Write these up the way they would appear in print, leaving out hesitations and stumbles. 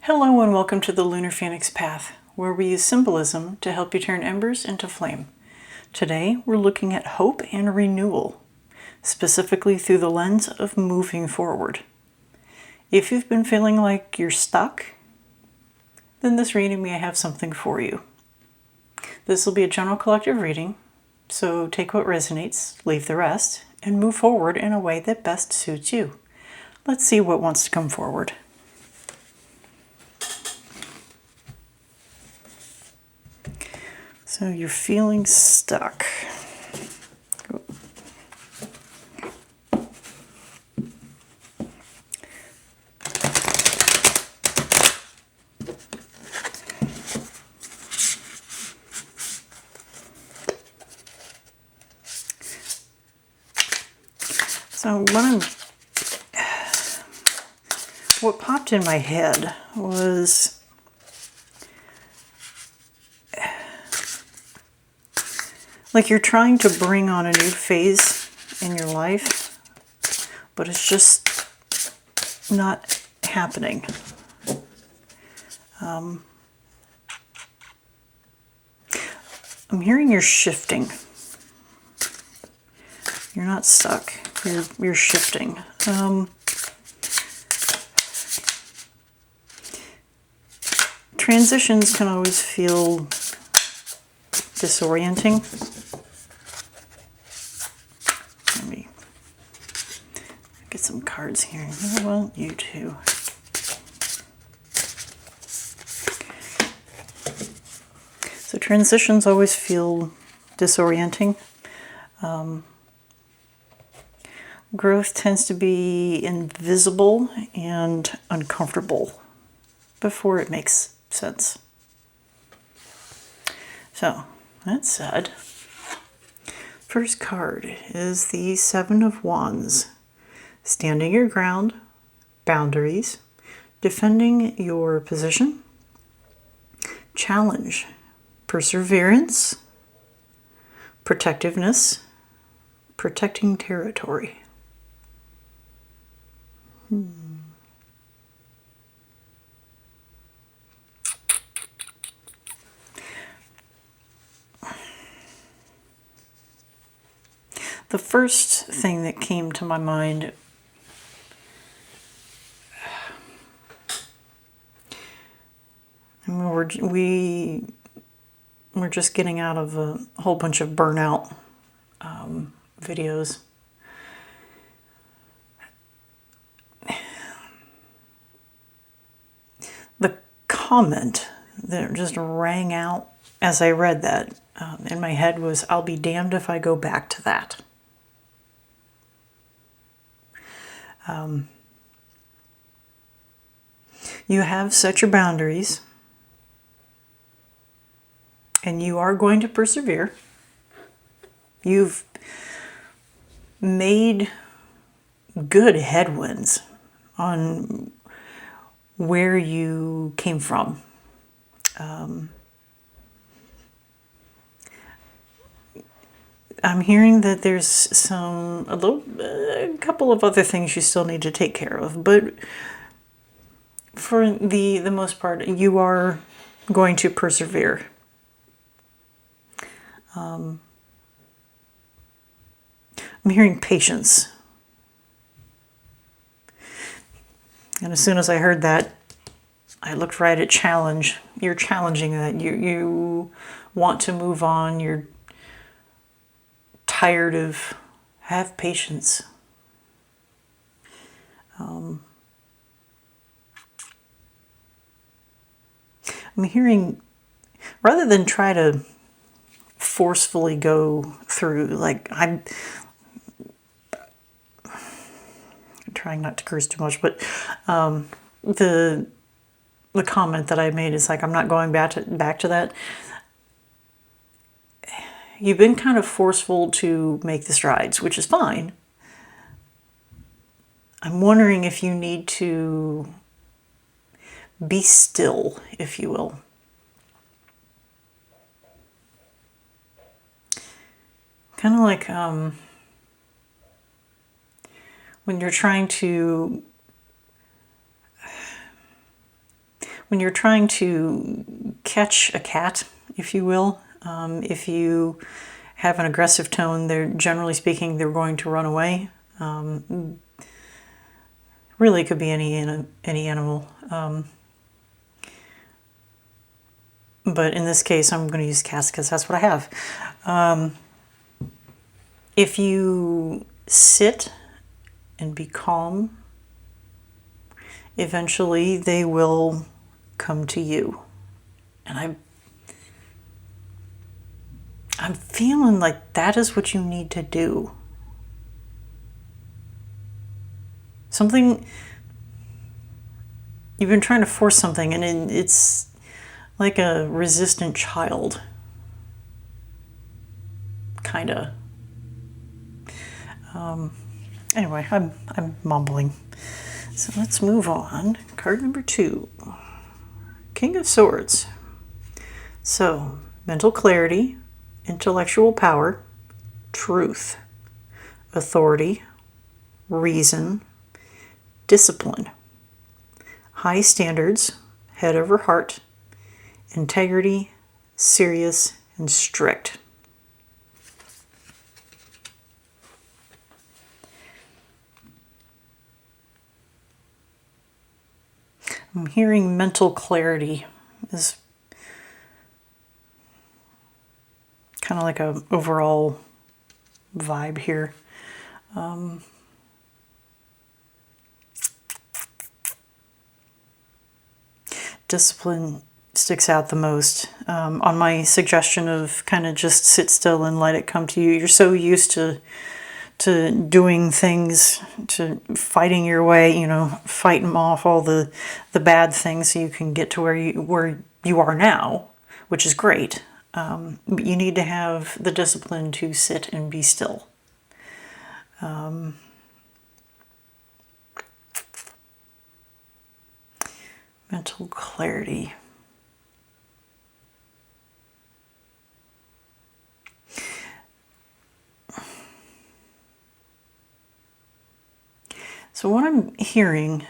Hello and welcome to the Lunar Phoenix Path, where we use symbolism to help you turn embers into flame. Today we're looking at hope and renewal, specifically through the lens of moving forward. If you've been feeling like you're stuck, then this reading may have something for you. This will be a general collective reading, so take what resonates, leave the rest, and move forward in a way that best suits you. Let's see what wants to come forward. So you're feeling stuck. So what popped in my head was like you're trying to bring on a new phase in your life, but it's just not happening. I'm hearing you're shifting. You're not stuck. You're shifting. Transitions can always feel disorienting. Let me get some cards here. Well, you too. So transitions always feel disorienting. Growth tends to be invisible and uncomfortable before it makes sense. So, that said, first card is the Seven of Wands. Standing your ground, boundaries, defending your position, challenge, perseverance, protectiveness, protecting territory. The first thing that came to my mind we're just getting out of a whole bunch of burnout videos. The comment that just rang out as I read that in my head was, "I'll be damned if I go back to that." You have set your boundaries, and you are going to persevere. You've made good headwinds on where you came from. I'm hearing that there's a couple of other things you still need to take care of, but for the most part, you are going to persevere. I'm hearing patience. And as soon as I heard that, I looked right at challenge. You're challenging that. You want to move on. You're tired of, have patience. I'm hearing, rather than try to forcefully go through, like I'm trying not to curse too much, but the comment that I made is like, I'm not going back to that. You've been kind of forceful to make the strides, which is fine. I'm wondering if you need to be still, if you will. Kind of like when you're trying to when you're trying to catch a cat, if you will, if you have an aggressive tone, they're generally speaking, they're going to run away. Really, it could be any animal. But in this case, I'm going to use cats because that's what I have. If you sit and be calm, eventually they will come to you. And I'm feeling like that is what you need to do. Something, you've been trying to force something, and it's like a resistant child. Kinda. Anyway, I'm mumbling. So let's move on. Card number 2. King of Swords. So, mental clarity, intellectual power, truth, authority, reason, discipline, high standards, head over heart, integrity, serious, and strict. I'm hearing mental clarity is kind of like a overall vibe here. Discipline sticks out the most. On my suggestion of kind of just sit still and let it come to you, you're so used to doing things, to fighting your way, fighting off all the bad things so you can get to where you are now, which is great. But you need to have the discipline to sit and be still. Mental clarity. So what I'm hearing,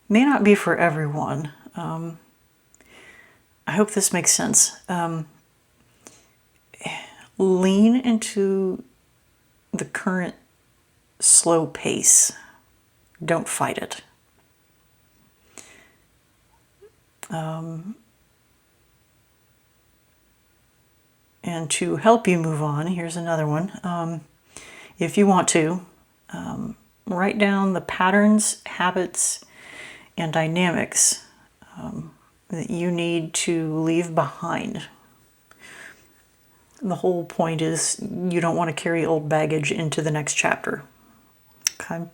may not be for everyone. I hope this makes sense. Lean into the current slow pace. Don't fight it. And to help you move on, here's another one. If you want to, write down the patterns, habits, and dynamics that you need to leave behind. The whole point is you don't want to carry old baggage into the next chapter. Okay?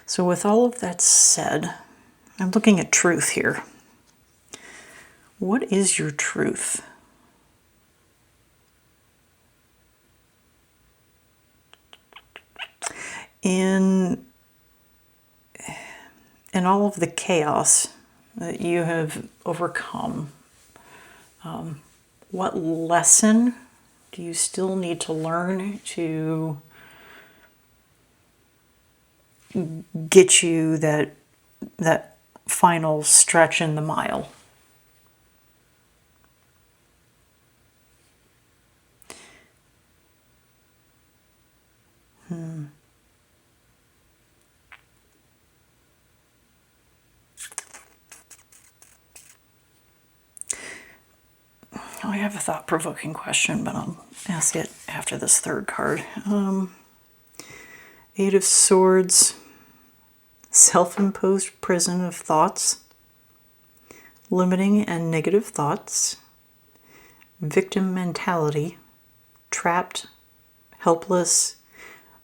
So with all of that said, I'm looking at truth here. What is your truth? In all of the chaos that you have overcome, what lesson do you still need to learn to get you that final stretch in the mile? I have a thought-provoking question, but I'll ask it after this third card. 8 of Swords, self-imposed prison of thoughts, limiting and negative thoughts, victim mentality, trapped, helpless,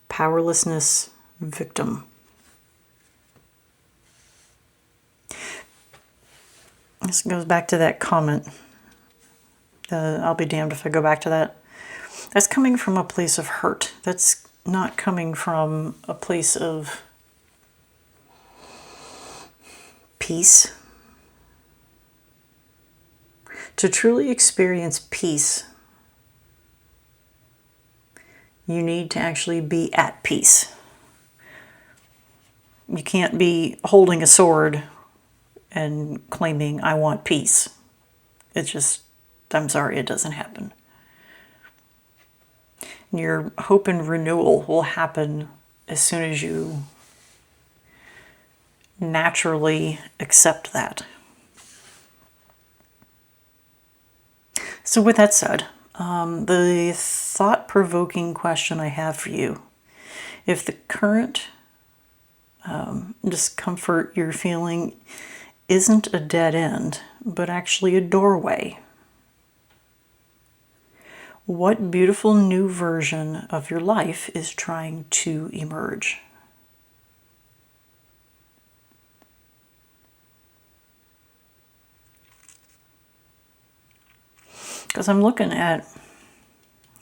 powerlessness, victim. This goes back to that comment. I'll be damned if I go back to that. That's coming from a place of hurt. That's not coming from a place of peace. To truly experience peace, You need to actually be at peace. You can't be holding a sword and claiming, I want peace. It's just, I'm sorry, it doesn't happen. Your hope and renewal will happen as soon as you naturally accept that. So with that said, the thought-provoking question I have for you, if the current discomfort you're feeling isn't a dead end, but actually a doorway, what beautiful new version of your life is trying to emerge? Because I'm looking at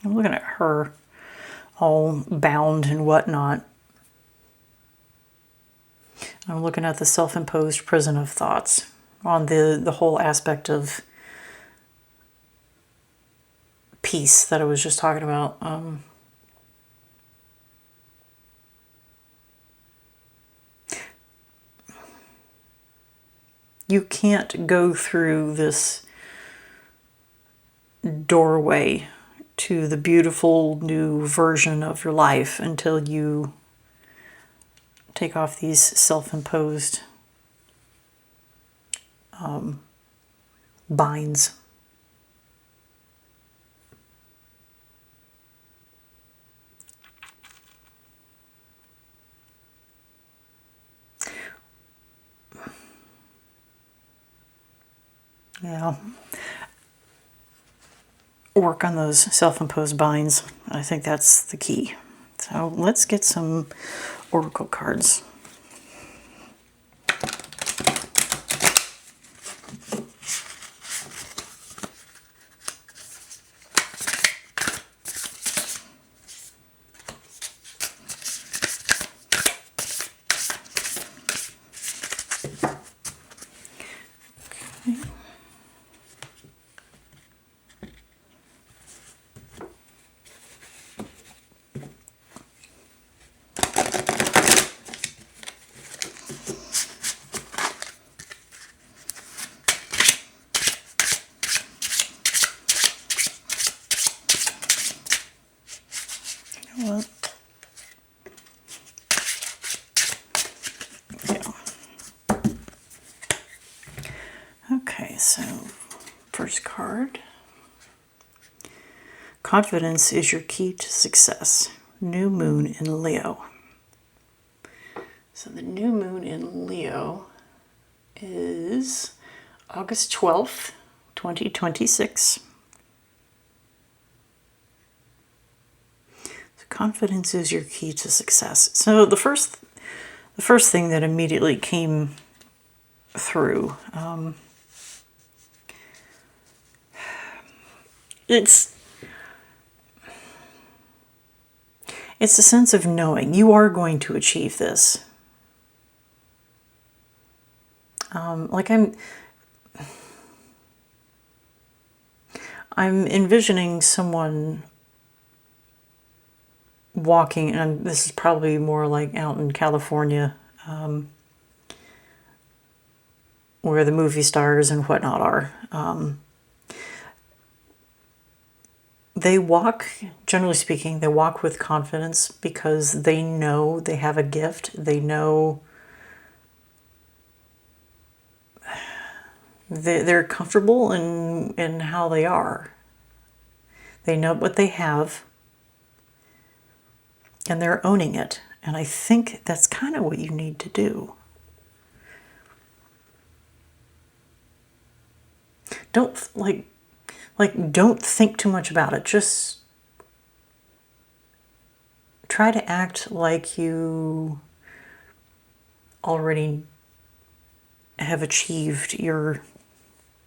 her all bound and whatnot. I'm looking at the self-imposed prison of thoughts on the whole aspect of peace that I was just talking about. You can't go through this doorway to the beautiful new version of your life until you take off these self-imposed binds. Yeah. Work on those self-imposed binds. I think that's the key. So let's get some oracle cards. Well, yeah. Okay, so first card. Confidence is your key to success. New moon in Leo. So the new moon in Leo is August 12th, 2026. Confidence is your key to success. So the first thing that immediately came through, it's a sense of knowing you are going to achieve this. Like I'm envisioning someone walking, and this is probably more like out in California, where the movie stars and whatnot are. They walk, generally speaking, they walk with confidence because they know they have a gift. They know they're comfortable in how they are. They know what they have, and they're owning it. And I think that's kind of what you need to do. Don't don't think too much about it. Just try to act like you already have achieved your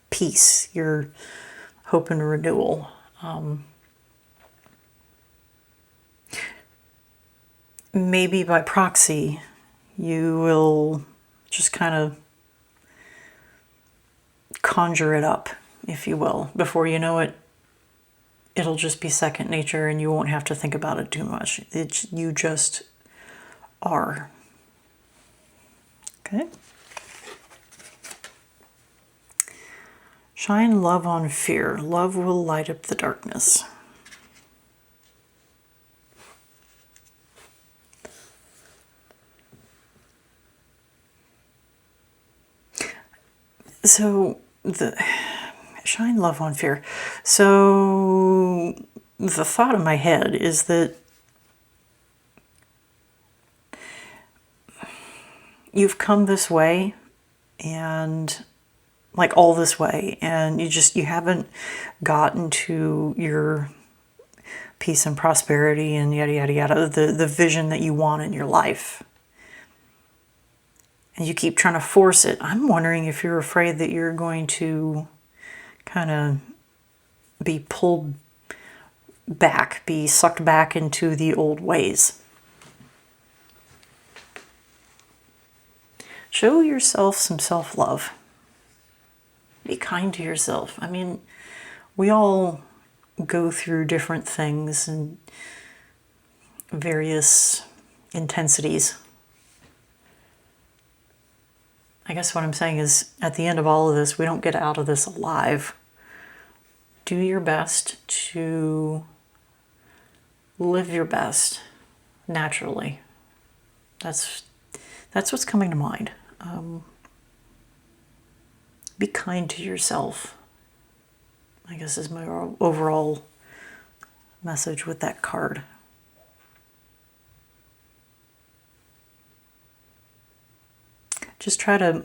peace, your hope and renewal. Maybe by proxy, you will just kind of conjure it up, if you will. Before you know it, it'll just be second nature and you won't have to think about it too much. You just are. Okay? Shine love on fear. Love will light up the darkness. So, shine love on fear. So, the thought in my head is that you've come this way, and like all this way, and you haven't gotten to your peace and prosperity and yada yada yada, the vision that you want in your life, and you keep trying to force it. I'm wondering if you're afraid that you're going to kind of be pulled back, be sucked back into the old ways. Show yourself some self-love. Be kind to yourself. I mean, we all go through different things and various intensities. I guess what I'm saying is, at the end of all of this, we don't get out of this alive. Do your best to live your best naturally. That's what's coming to mind. Be kind to yourself, I guess, is my overall message with that card. Just try to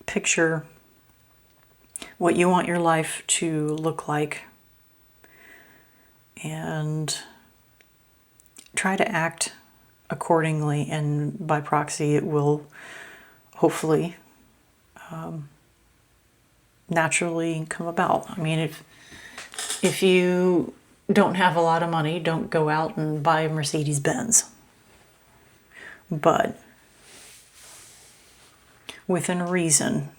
picture what you want your life to look like, and try to act accordingly, and by proxy it will hopefully naturally come about. I mean, if you don't have a lot of money, don't go out and buy a Mercedes-Benz. But within reason,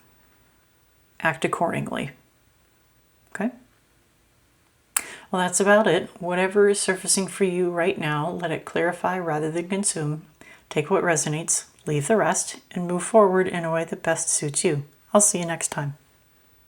act accordingly. Okay? Well, that's about it. Whatever is surfacing for you right now, let it clarify rather than consume. Take what resonates, leave the rest, and move forward in a way that best suits you. I'll see you next time.